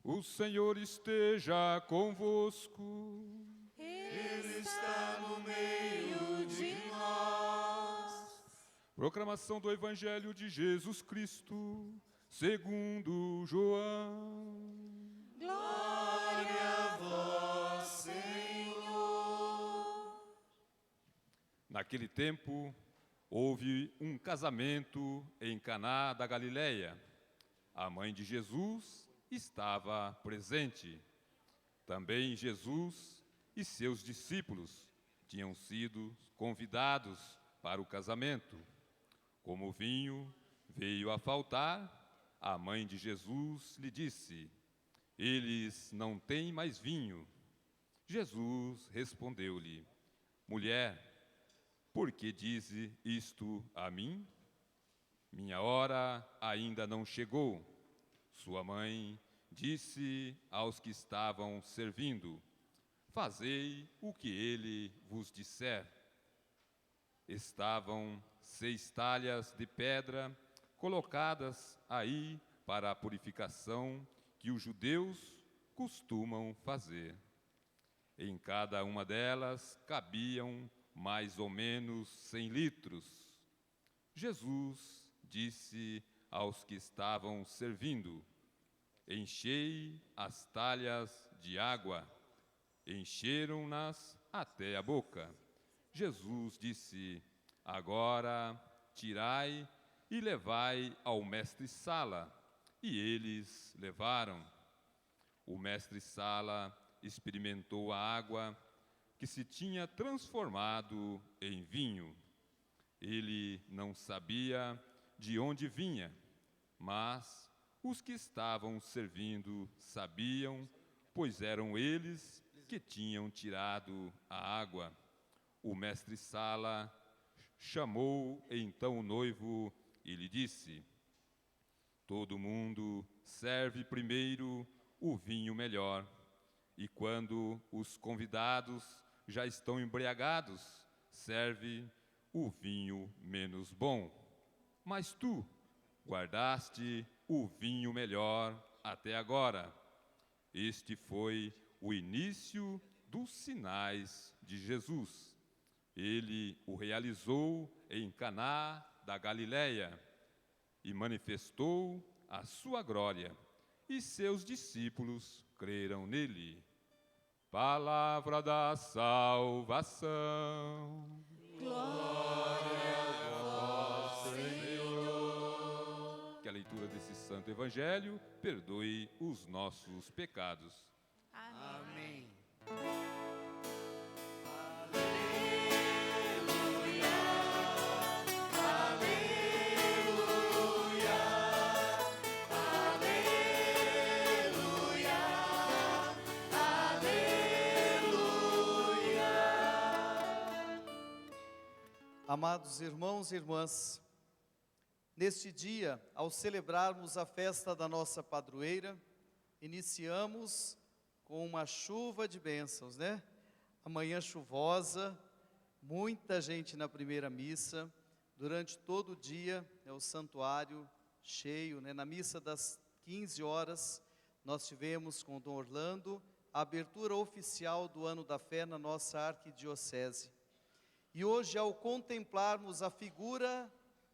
O Senhor esteja convosco. Ele está no meio de nós. Proclamação do Evangelho de Jesus Cristo, segundo João. Glória a vós, Senhor. Naquele tempo, houve um casamento em Caná da Galileia. A mãe de Jesus estava presente. Também Jesus e seus discípulos tinham sido convidados para o casamento. Como o vinho veio a faltar, a mãe de Jesus lhe disse: eles não têm mais vinho. Jesus respondeu-lhe: mulher, por que dize isto a mim? Minha hora ainda não chegou. Sua mãe disse aos que estavam servindo: fazei o que ele vos disser. Estavam 6 talhas de pedra colocadas aí para a purificação que os judeus costumam fazer. Em cada uma delas cabiam mais ou menos 100 litros. Jesus disse aos que estavam servindo: enchei as talhas de água. Encheram-nas até a boca. Jesus disse: agora tirai e levai ao mestre-sala. E eles levaram. O mestre-sala experimentou a água que se tinha transformado em vinho. Ele não sabia de onde vinha, mas os que estavam servindo sabiam, pois eram eles que tinham tirado a água. O mestre-sala chamou então o noivo e lhe disse: todo mundo serve primeiro o vinho melhor, e quando os convidados já estão embriagados, serve o vinho menos bom. Mas tu guardaste o vinho melhor até agora. Este foi o início dos sinais de Jesus. Ele o realizou em Caná da Galileia e manifestou a sua glória, e seus discípulos creram nele. Palavra da salvação. Glória a vós, Senhor. Que a leitura desse santo evangelho perdoe os nossos pecados. Amém. Amados irmãos e irmãs, neste dia, ao celebrarmos a festa da nossa padroeira, iniciamos com uma chuva de bênçãos, né? Amanhã chuvosa, muita gente na primeira missa, durante todo o dia é o santuário cheio, né? Na missa das 15 horas, nós tivemos com o Dom Orlando a abertura oficial do Ano da Fé na nossa arquidiocese. E hoje, ao contemplarmos a figura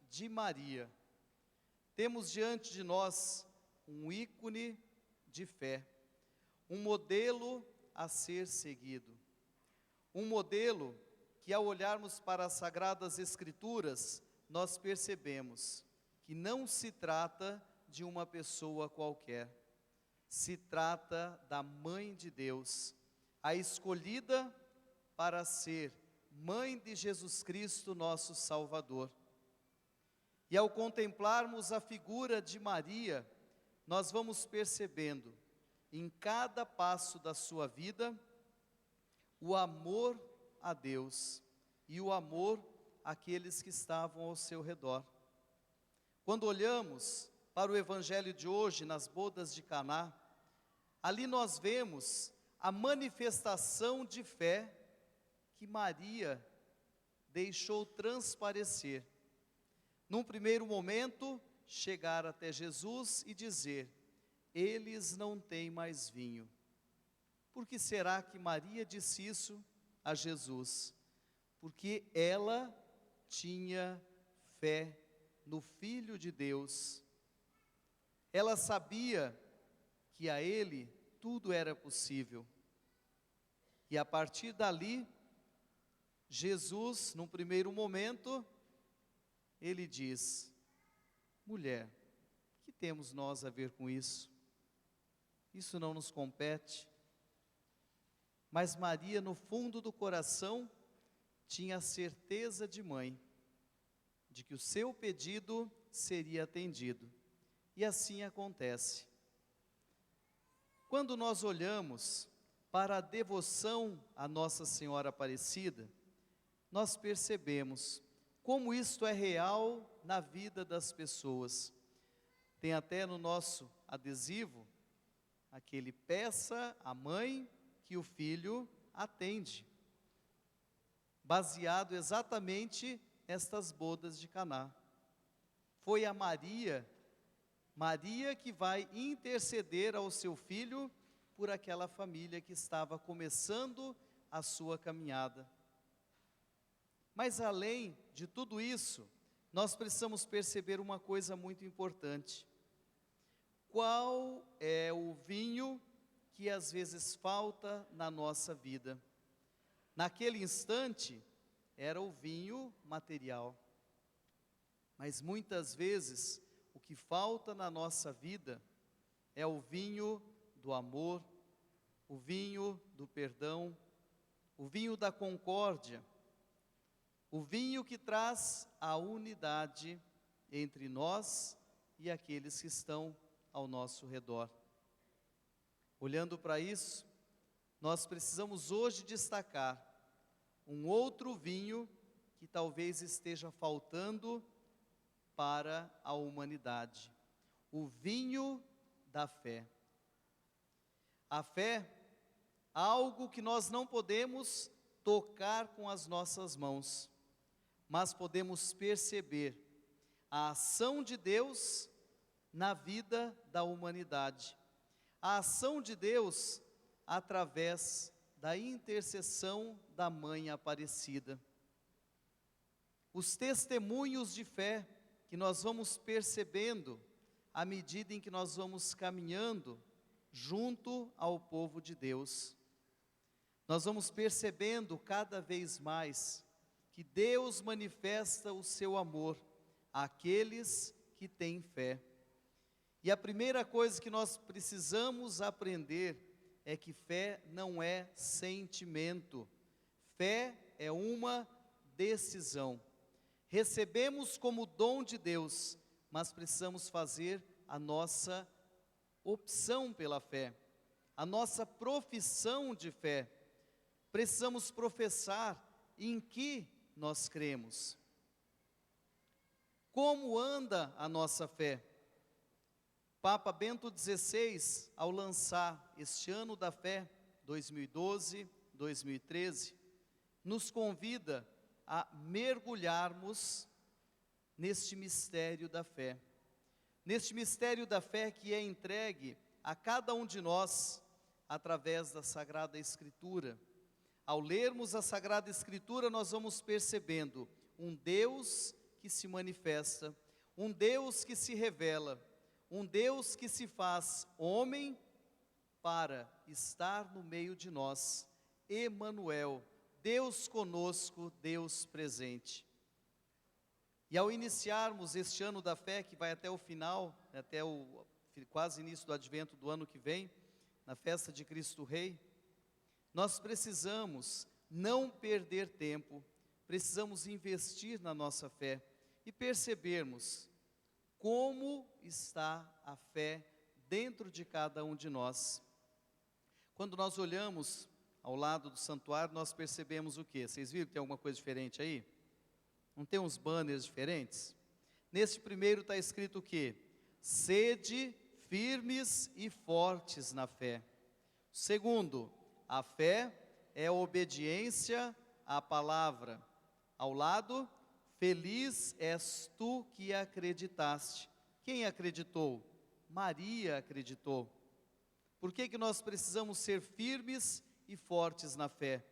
de Maria, temos diante de nós um ícone de fé, um modelo a ser seguido, um modelo que, ao olharmos para as Sagradas Escrituras, nós percebemos que não se trata de uma pessoa qualquer, se trata da Mãe de Deus, a escolhida para ser Mãe de Jesus Cristo, nosso Salvador. E ao contemplarmos a figura de Maria, nós vamos percebendo em cada passo da sua vida o amor a Deus e o amor àqueles que estavam ao seu redor. Quando olhamos para o evangelho de hoje, nas bodas de Caná, ali nós vemos a manifestação de fé que Maria deixou transparecer. Num primeiro momento, chegar até Jesus e dizer: eles não têm mais vinho. Por que será que Maria disse isso a Jesus? Porque ela tinha fé no Filho de Deus. Ela sabia que a Ele tudo era possível. E a partir dali, Jesus, num primeiro momento, ele diz: mulher, que temos nós a ver com isso? Isso não nos compete. Mas Maria, no fundo do coração, tinha a certeza de mãe, de que o seu pedido seria atendido. E assim acontece. Quando nós olhamos para a devoção à Nossa Senhora Aparecida, nós percebemos como isto é real na vida das pessoas. Tem até no nosso adesivo, aquele peça à mãe que o filho atende, baseado exatamente nestas bodas de Caná. Foi a Maria que vai interceder ao seu filho por aquela família que estava começando a sua caminhada. Mas além de tudo isso, nós precisamos perceber uma coisa muito importante. Qual é o vinho que às vezes falta na nossa vida? Naquele instante, era o vinho material. Mas muitas vezes, o que falta na nossa vida é o vinho do amor, o vinho do perdão, o vinho da concórdia, o vinho que traz a unidade entre nós e aqueles que estão ao nosso redor. Olhando para isso, nós precisamos hoje destacar um outro vinho que talvez esteja faltando para a humanidade: o vinho da fé. A fé, algo que nós não podemos tocar com as nossas mãos, mas podemos perceber a ação de Deus na vida da humanidade. A ação de Deus através da intercessão da Mãe Aparecida. Os testemunhos de fé que nós vamos percebendo à medida em que nós vamos caminhando junto ao povo de Deus. Nós vamos percebendo cada vez mais que Deus manifesta o seu amor àqueles que têm fé. E a primeira coisa que nós precisamos aprender é que fé não é sentimento. Fé é uma decisão. Recebemos como dom de Deus, mas precisamos fazer a nossa opção pela fé, a nossa profissão de fé. Precisamos professar em que nós cremos. Como anda a nossa fé? Papa Bento XVI, ao lançar este ano da fé, 2012, 2013, nos convida a mergulharmos neste mistério da fé. Neste mistério da fé que é entregue a cada um de nós através da Sagrada Escritura. Ao lermos a Sagrada Escritura, nós vamos percebendo um Deus que se manifesta, um Deus que se revela, um Deus que se faz homem para estar no meio de nós. Emanuel, Deus conosco, Deus presente. E ao iniciarmos este ano da fé, que vai até o final, até o quase início do advento do ano que vem, na festa de Cristo Rei, nós precisamos não perder tempo, precisamos investir na nossa fé e percebermos como está a fé dentro de cada um de nós. Quando nós olhamos ao lado do santuário, nós percebemos o quê? Vocês viram que tem alguma coisa diferente aí? Não tem uns banners diferentes? Nesse primeiro está escrito o quê? Sede firmes e fortes na fé. Segundo, a fé é a obediência à palavra. Ao lado, feliz és tu que acreditaste. Quem acreditou? Maria acreditou. Por que nós precisamos ser firmes e fortes na fé?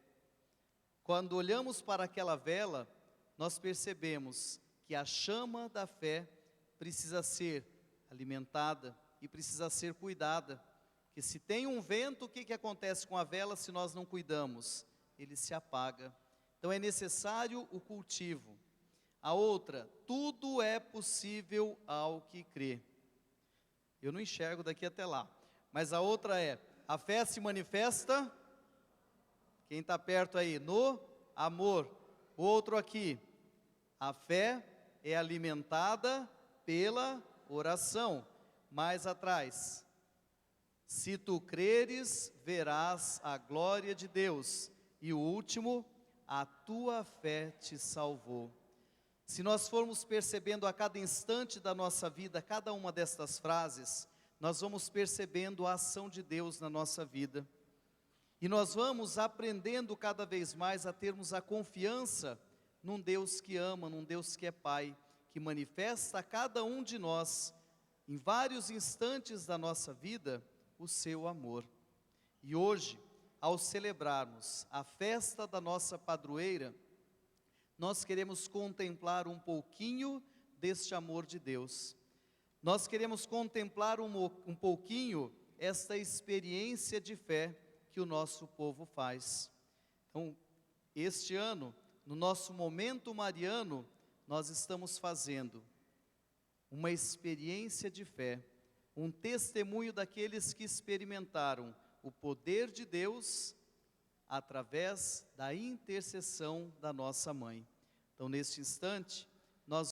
Quando olhamos para aquela vela, nós percebemos que a chama da fé precisa ser alimentada e precisa ser cuidada. Que se tem um vento, o que acontece com a vela se nós não cuidamos? Ele se apaga. Então é necessário o cultivo. A outra, tudo é possível ao que crê. Eu não enxergo daqui até lá. Mas a outra é, a fé se manifesta, quem está perto aí, no amor. O outro aqui, a fé é alimentada pela oração. Mais atrás, se tu creres, verás a glória de Deus. E o último, a tua fé te salvou. Se nós formos percebendo a cada instante da nossa vida, cada uma destas frases, nós vamos percebendo a ação de Deus na nossa vida. E nós vamos aprendendo cada vez mais a termos a confiança num Deus que ama, num Deus que é Pai, que manifesta a cada um de nós, em vários instantes da nossa vida, o seu amor. E hoje, ao celebrarmos a festa da nossa padroeira, nós queremos contemplar um pouquinho deste amor de Deus. Nós queremos contemplar um pouquinho esta experiência de fé que o nosso povo faz. Então, este ano, no nosso momento mariano, nós estamos fazendo uma experiência de fé, um testemunho daqueles que experimentaram o poder de Deus através da intercessão da nossa mãe. Então, neste instante, nós